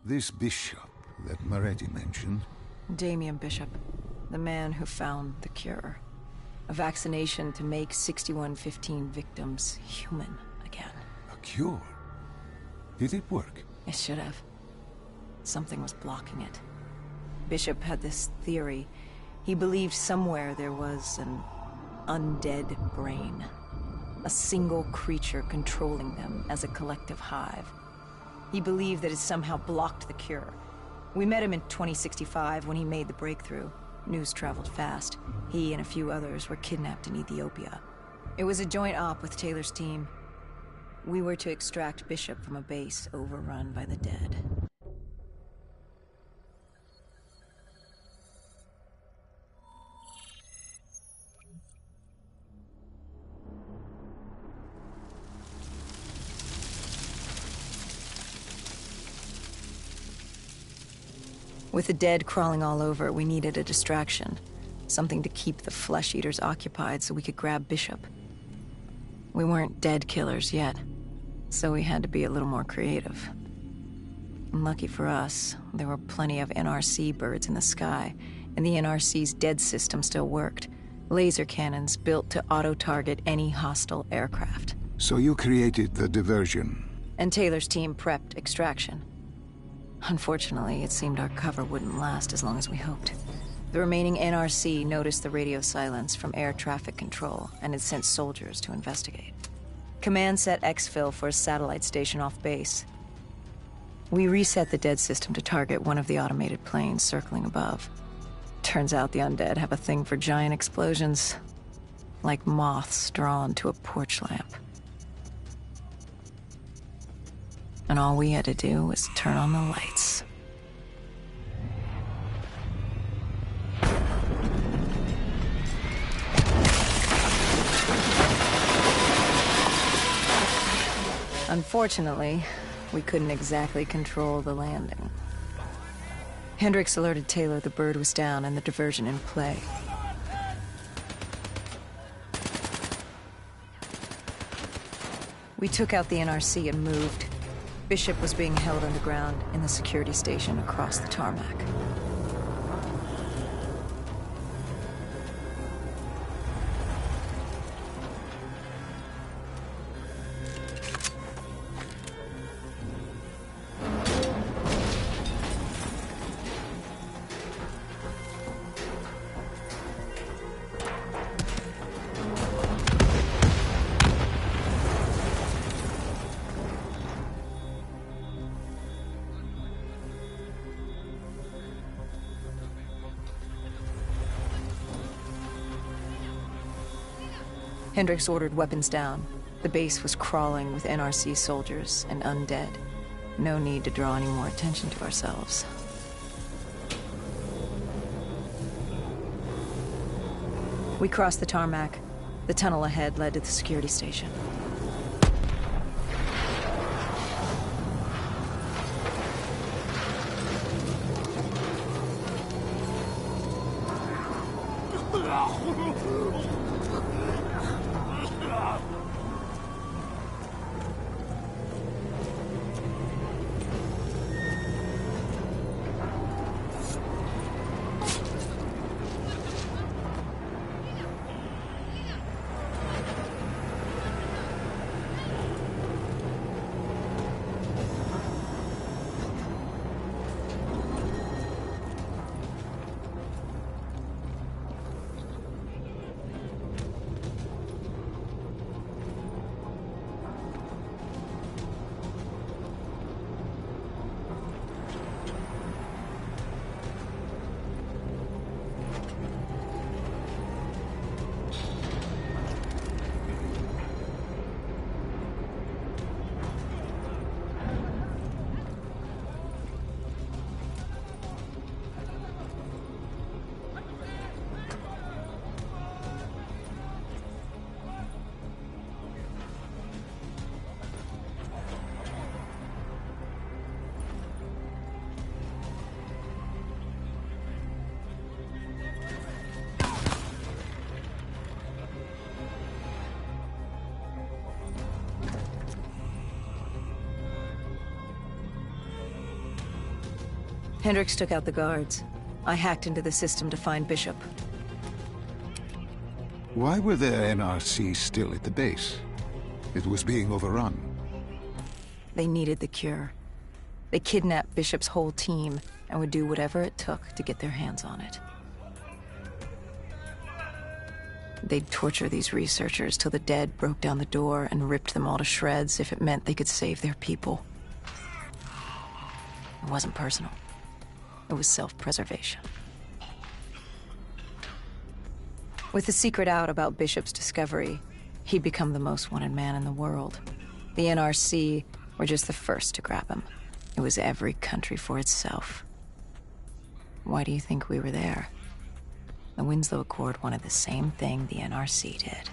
This bishop that Moretti mentioned. Damien Bishop, the man who found the cure. A vaccination to make 6115 victims human again. A cure? Did it work? It should have. Something was blocking it. Bishop had this theory. He believed somewhere there was an undead brain. A single creature controlling them as a collective hive. He believed that it somehow blocked the cure. We met him in 2065 when he made the breakthrough. News traveled fast. He and a few others were kidnapped in Ethiopia. It was a joint op with Taylor's team. We were to extract Bishop from a base overrun by the dead. With the dead crawling all over, we needed a distraction. Something to keep the flesh eaters occupied so we could grab Bishop. We weren't dead killers yet, so we had to be a little more creative. And lucky for us, there were plenty of NRC birds in the sky, and the NRC's dead system still worked. Laser cannons built to auto-target any hostile aircraft. So you created the diversion. And Taylor's team prepped extraction. Unfortunately, it seemed our cover wouldn't last as long as we hoped. The remaining NRC noticed the radio silence from air traffic control and had sent soldiers to investigate. Command set exfil for a satellite station off base. We reset the dead system to target one of the automated planes circling above. Turns out the undead have a thing for giant explosions, like moths drawn to a porch lamp. And all we had to do was turn on the lights. Unfortunately, we couldn't exactly control the landing. Hendricks alerted Taylor the bird was down and the diversion in play. We took out the NRC and moved. Bishop was being held underground in the security station across the tarmac. Hendricks ordered weapons down. The base was crawling with NRC soldiers and undead. No need to draw any more attention to ourselves. We crossed the tarmac. The tunnel ahead led to the security station. Hendricks took out the guards. I hacked into the system to find Bishop. Why were their NRC still at the base? It was being overrun. They needed the cure. They kidnapped Bishop's whole team and would do whatever it took to get their hands on it. They'd torture these researchers till the dead broke down the door and ripped them all to shreds if it meant they could save their people. It wasn't personal. It was self-preservation. With the secret out about Bishop's discovery, he'd become the most wanted man in the world. The NRC were just the first to grab him. It was every country for itself. Why do you think we were there? The Winslow Accord wanted the same thing the NRC did.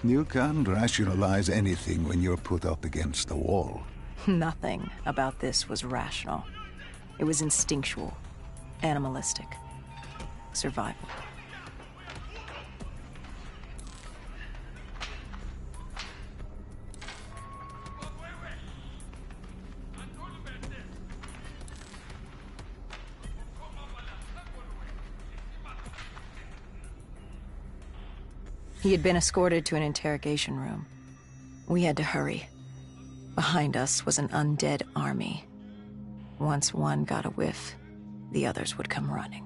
You can't rationalize anything when you're put up against the wall. Nothing about this was rational. It was instinctual, animalistic, survival. He had been escorted to an interrogation room. We had to hurry. Behind us was an undead army. Once one got a whiff, the others would come running.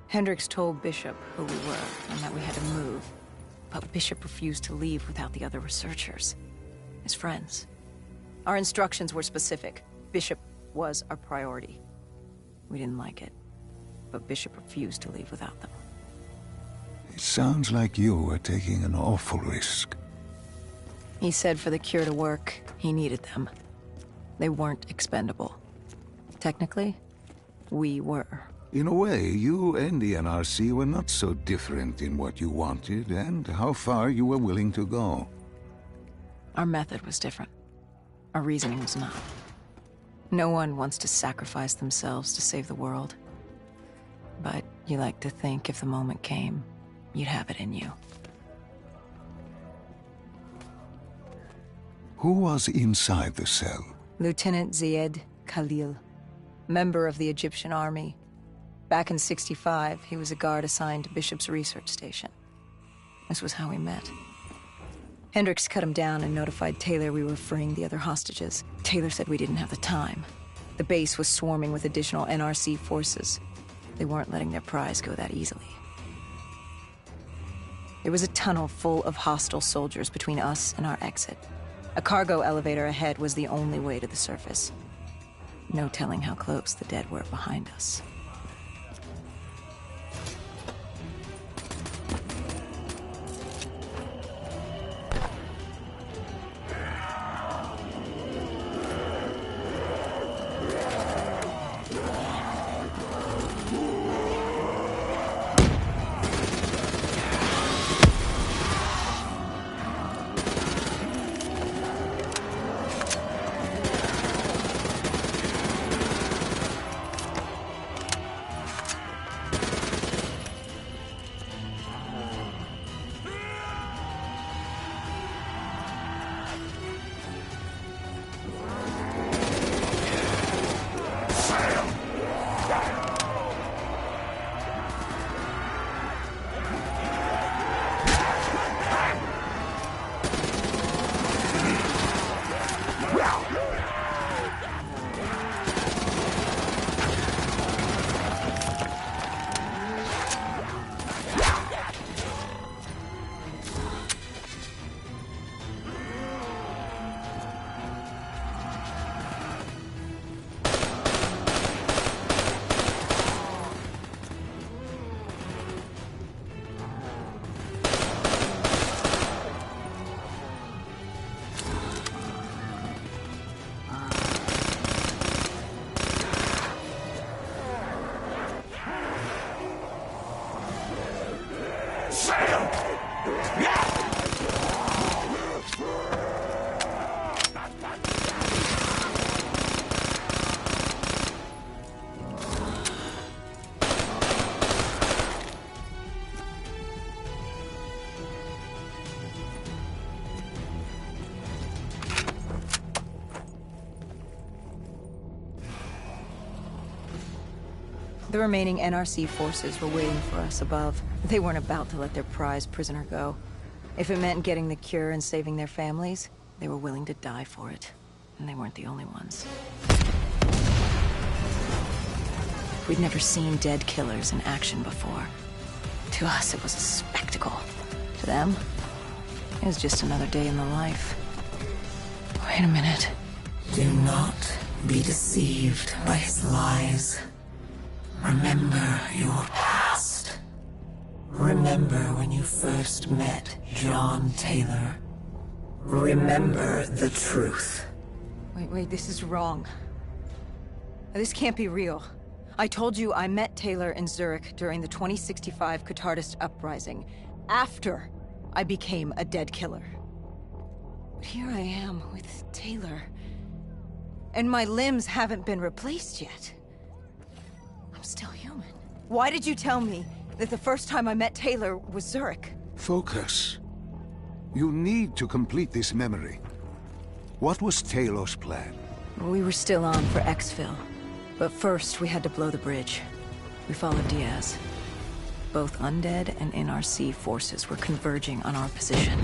Hendricks told Bishop who we were and that we had to move. But Bishop refused to leave without the other researchers. His friends. Our instructions were specific. Bishop was our priority. We didn't like it, but Bishop refused to leave without them. It sounds like you were taking an awful risk. He said for the cure to work, he needed them. They weren't expendable. Technically, we were. In a way, you and the NRC were not so different in what you wanted and how far you were willing to go. Our method was different. Our reasoning was not. No one wants to sacrifice themselves to save the world. But you like to think if the moment came, you'd have it in you. Who was inside the cell? Lieutenant Ziyed Khalil, member of the Egyptian army. Back in '65, he was a guard assigned to Bishop's research station. This was how we met. Hendricks cut him down and notified Taylor we were freeing the other hostages. Taylor said we didn't have the time. The base was swarming with additional NRC forces. They weren't letting their prize go that easily. There was a tunnel full of hostile soldiers between us and our exit. A cargo elevator ahead was the only way to the surface. No telling how close the dead were behind us. The remaining NRC forces were waiting for us above. They weren't about to let their prize prisoner go. If it meant getting the cure and saving their families, they were willing to die for it. And they weren't the only ones. We'd never seen dead killers in action before. To us, it was a spectacle. To them, it was just another day in the life. Wait a minute. Do not be deceived by his lies. Remember your past. Remember when you first met John Taylor. Remember the truth. Wait, this is wrong. This can't be real. I told you I met Taylor in Zurich during the 2065 Catardist Uprising, after I became a dead killer. But here I am with Taylor, and my limbs haven't been replaced yet. I'm still human. Why did you tell me that the first time I met Taylor was Zurich? Focus. You need to complete this memory. What was Taylor's plan? We were still on for exfil, but first we had to blow the bridge. We followed Diaz. Both undead and NRC forces were converging on our position.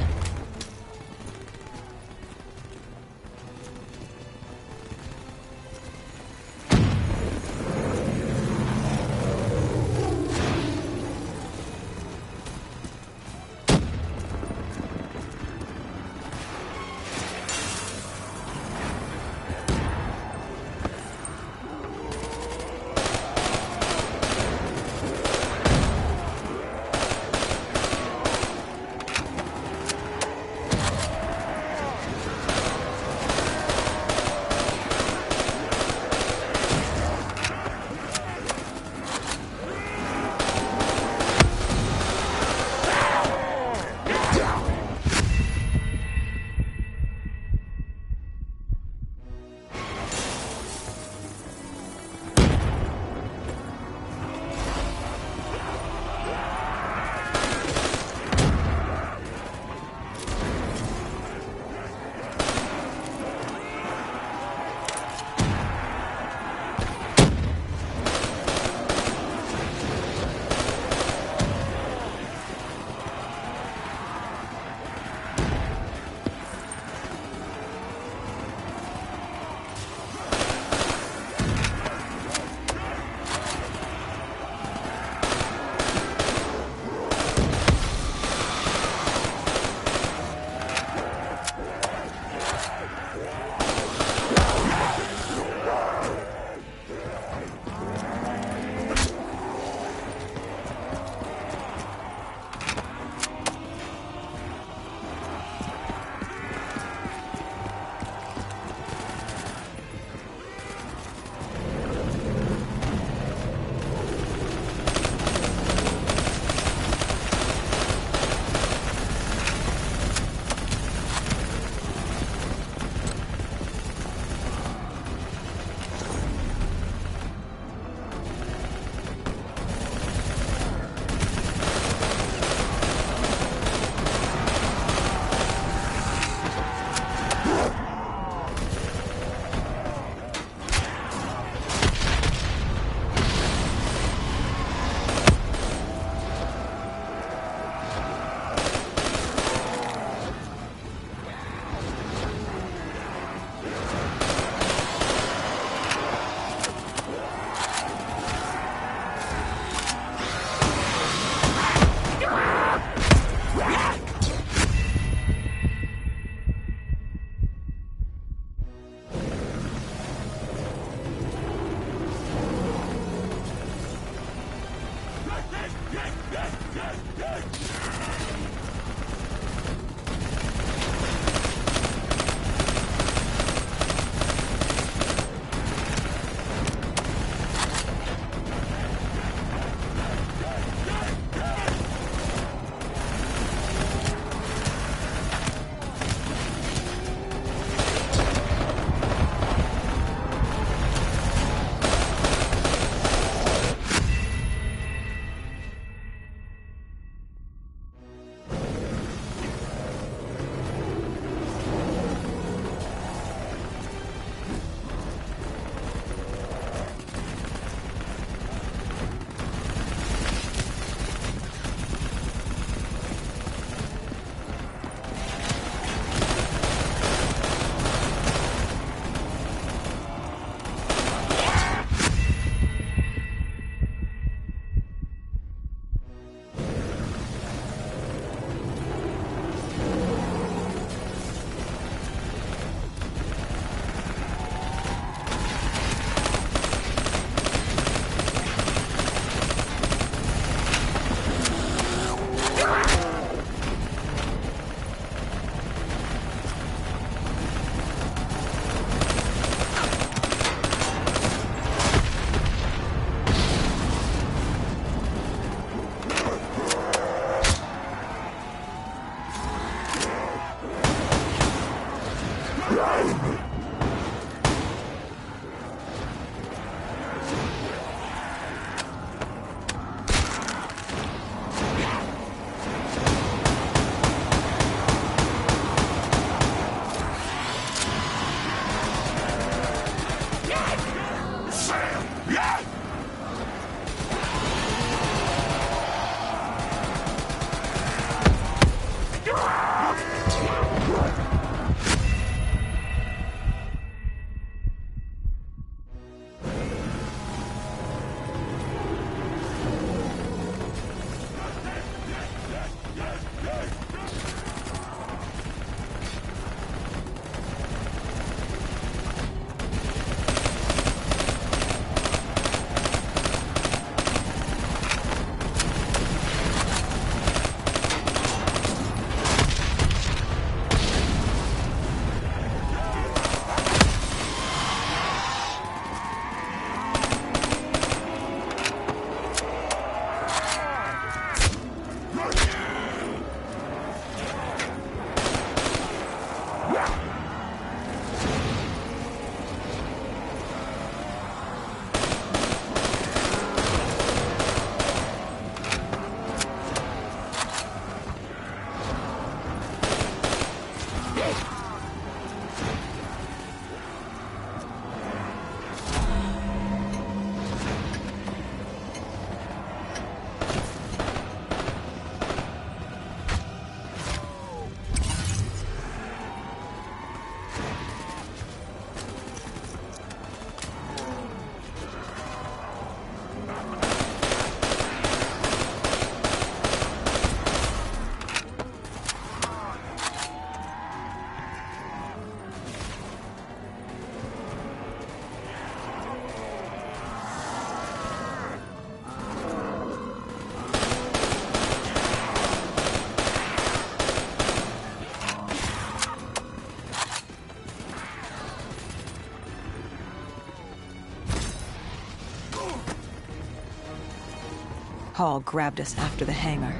Hall grabbed us after the hangar.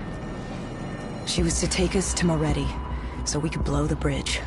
She was to take us to Moretti, so we could blow the bridge.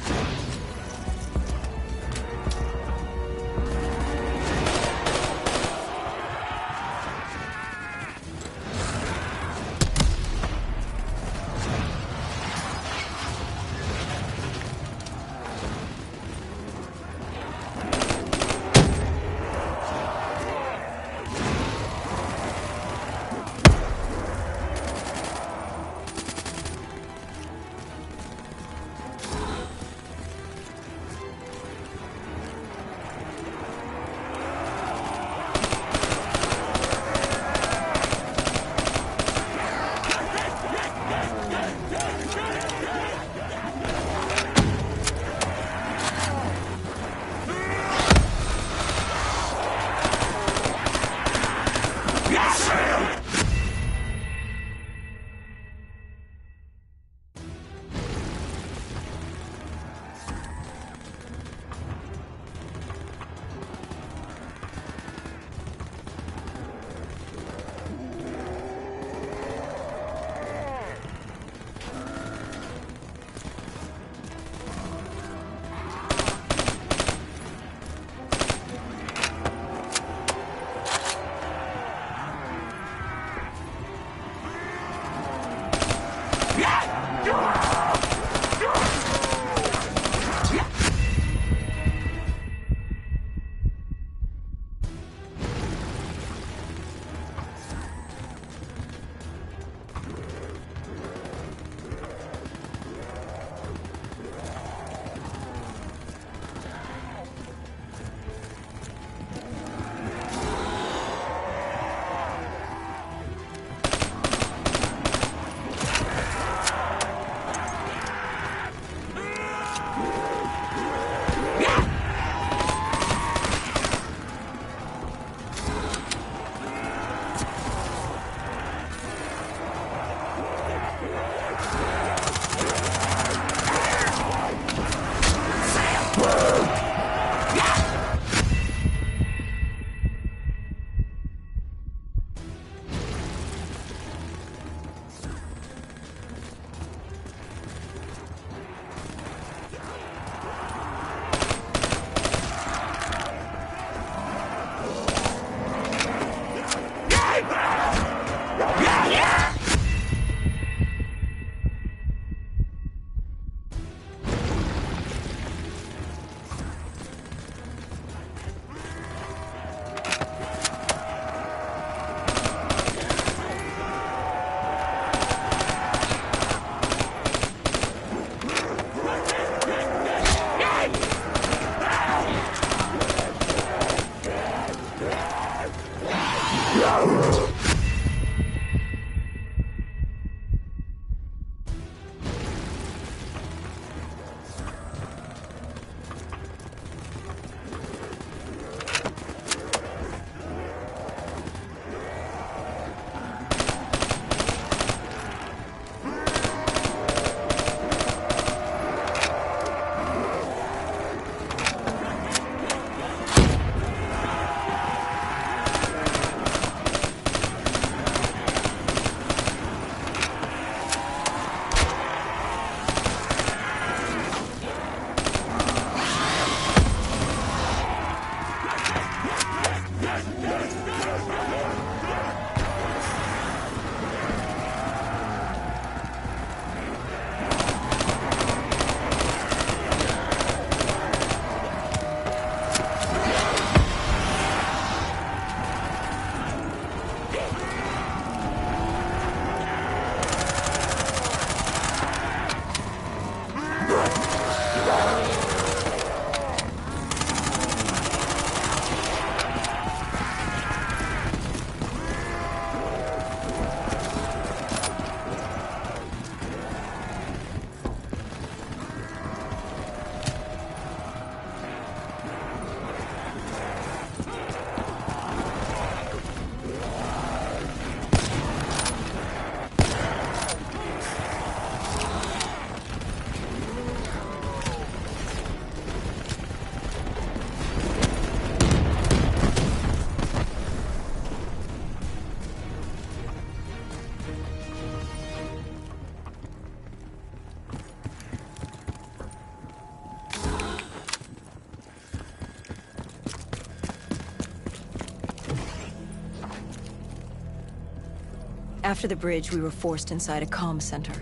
After the bridge, we were forced inside a comm center.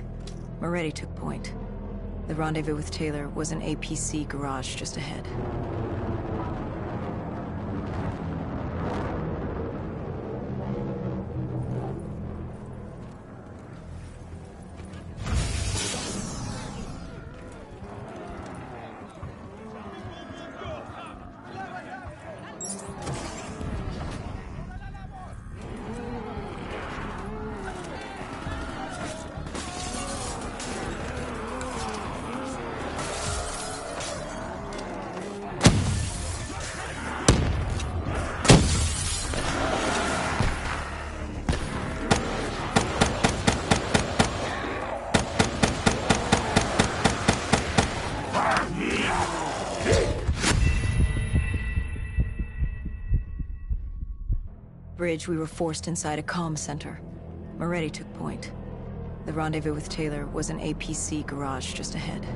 Moretti took point. The rendezvous with Taylor was an APC garage just ahead. Bridge, we were forced inside a comm center. Moretti took point. The rendezvous with Taylor was an APC garage just ahead.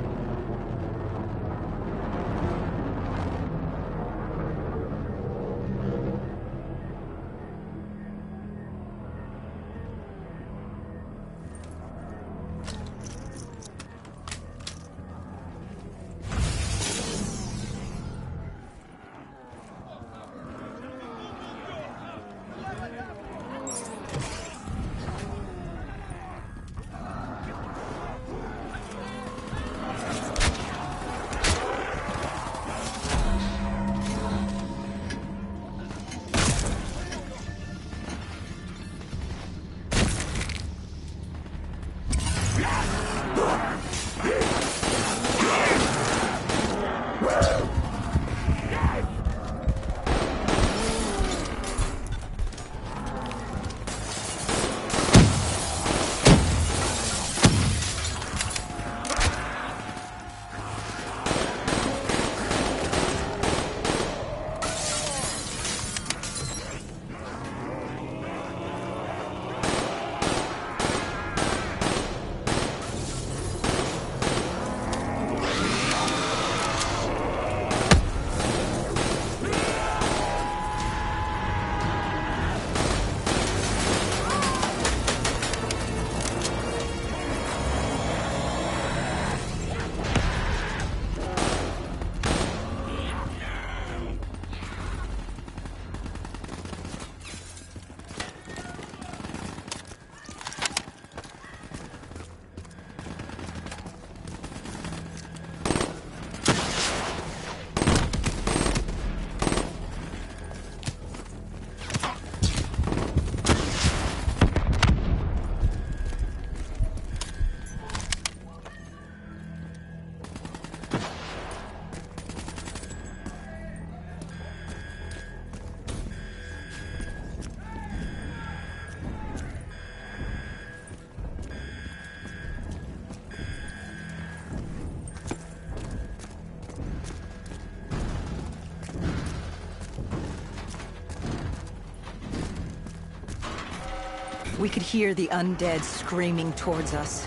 We could hear the undead screaming towards us.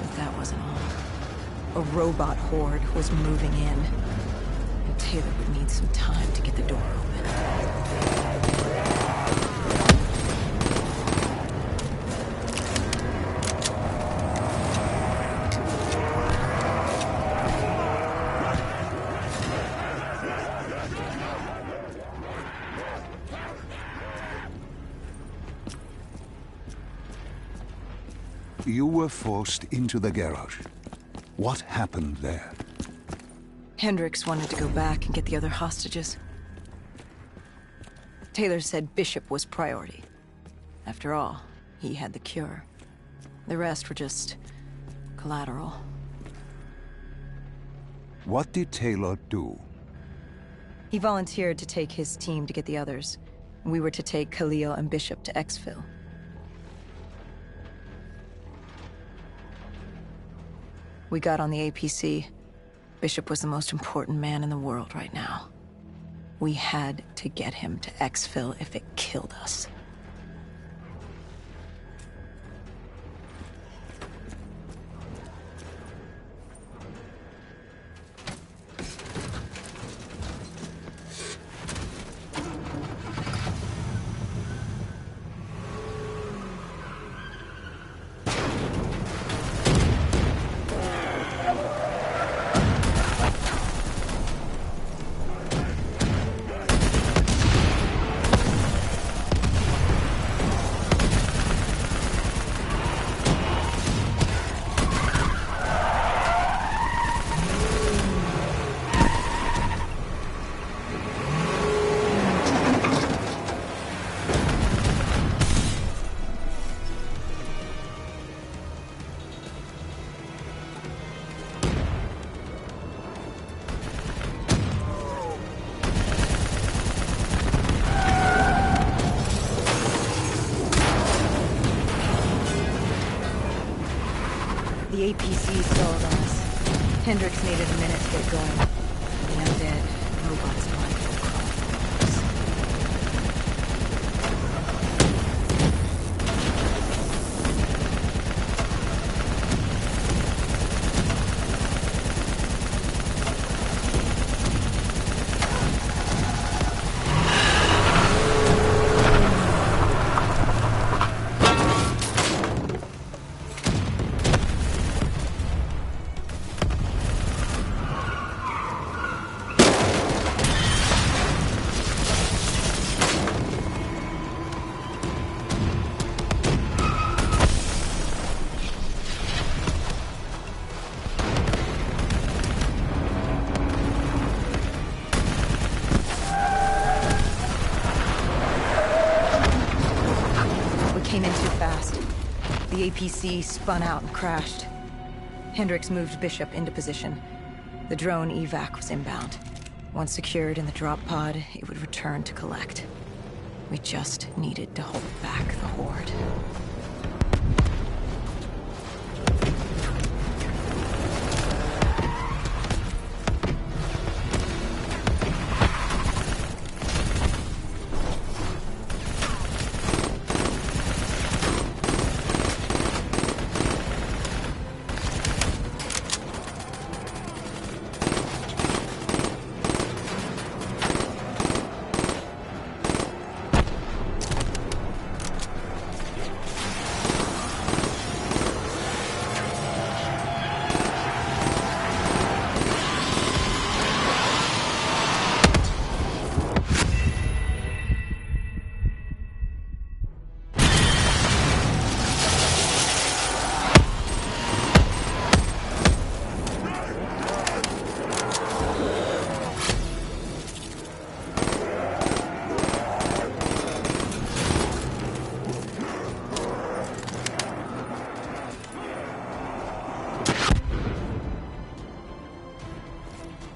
But that wasn't all. A robot horde was moving in. And Taylor would need some time to get the door open. You were forced into the garage. What happened there? Hendricks wanted to go back and get the other hostages. Taylor said Bishop was priority. After all, he had the cure. The rest were just collateral. What did Taylor do? He volunteered to take his team to get the others. We were to take Khalil and Bishop to Exfil. We got on the APC. Bishop was the most important man in the world right now. We had to get him to Exfil if it killed us. The APC stalled on us. Hendricks needed a minute to get going. The undead, robots like will crawl for us. Came in too fast. The APC spun out and crashed. Hendricks moved Bishop into position. The drone evac was inbound. Once secured in the drop pod, it would return to collect. We just needed to hold back the Horde.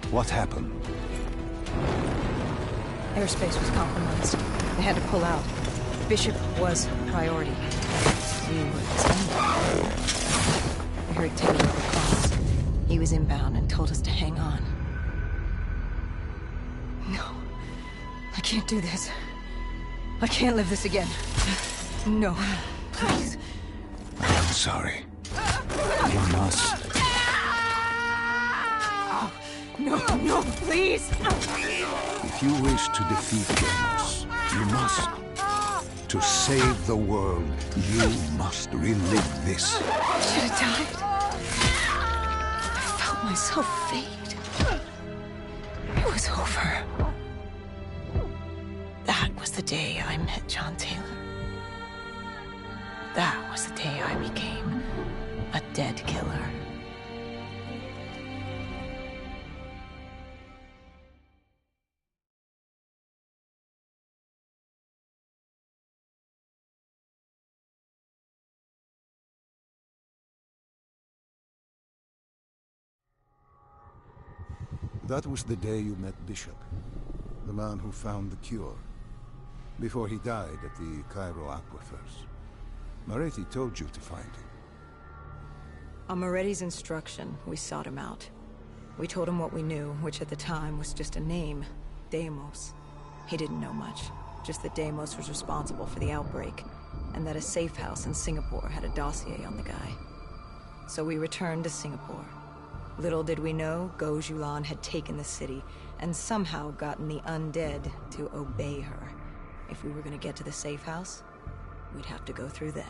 What happened? Airspace was compromised. They had to pull out. Bishop was priority. We were expendable. We heard Teddy over calls. He was inbound and told us to hang on. No. I can't do this. I can't live this again. No. Please. I'm sorry. You must. No, please! If you wish to defeat Deimos, you must. To save the world, you must relive this. I should have died. I felt myself fade. It was over. That was the day I met John Taylor. That was the day I became a dead killer. That was the day you met Bishop, the man who found the cure, before he died at the Cairo aquifers. Moretti told you to find him. On Moretti's instruction, we sought him out. We told him what we knew, which at the time was just a name, Deimos. He didn't know much, just that Deimos was responsible for the outbreak, and that a safe house in Singapore had a dossier on the guy. So we returned to Singapore. Little did we know, Gojulan had taken the city, and somehow gotten the undead to obey her. If we were gonna get to the safe house, we'd have to go through them.